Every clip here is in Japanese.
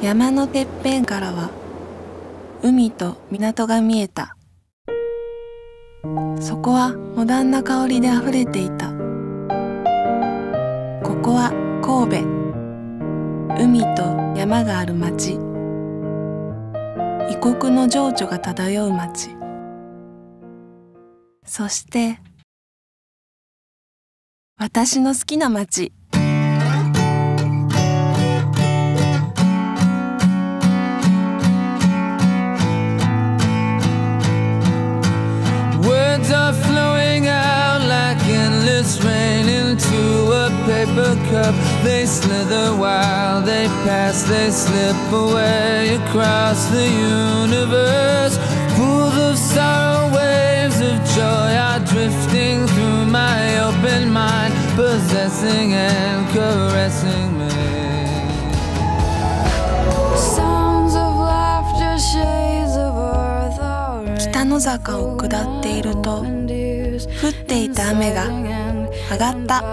山のてっぺんからは海と港が見えた。そこはモダンな香りであふれていた。ここは神戸。海と山がある町。異国の情緒が漂う町。そして私の好きな町。Rain into a paper cup. They slither while they pass. They slip away across the universe. Pools of sorrow, waves of joy are drifting through my open mind, possessing and caressing me. Sounds of laughter, shades of earth are 北の坂を下っていると降っていた雨が上がった。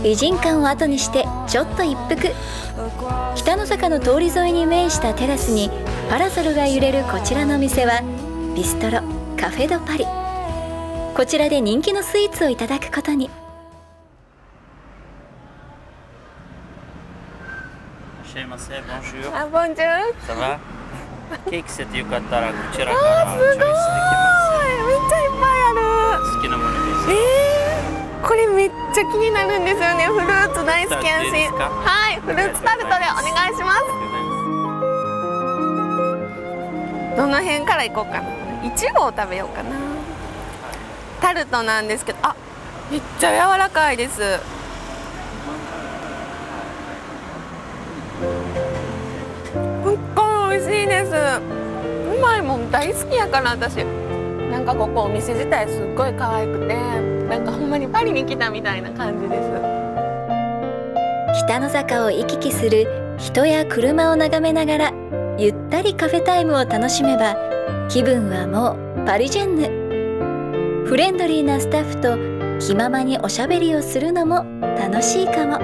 美人館を後にしてちょっと一服。北の坂の通り沿いに面したテラスにパラソルが揺れるこちらのお店はビストロカフェ・ド・パリ。こちらで人気のスイーツをいただくことに。いらっしゃいませ。ボンジュール。あ、ボンジュール。サバ。ケーキセットよかったらこちらからチョイスできます。めっちゃいっぱいある。好きなものです。これめっちゃ気になるんですよね。フルーツ大好きやし。はい、フルーツタルトでお願いします。どの辺から行こうかな。いちごを食べようかな。タルトなんですけど、あ、めっちゃ柔らかいです。本当に美味しいです。うまいもん大好きやから私。なんかここお店自体すっごい可愛くて、なんかほんまにパリに来たみたいな感じです。北の坂を行き来する人や車を眺めながらゆったりカフェタイムを楽しめば、気分はもうパリジェンヌ。フレンドリーなスタッフと気ままにおしゃべりをするのも楽しいかも。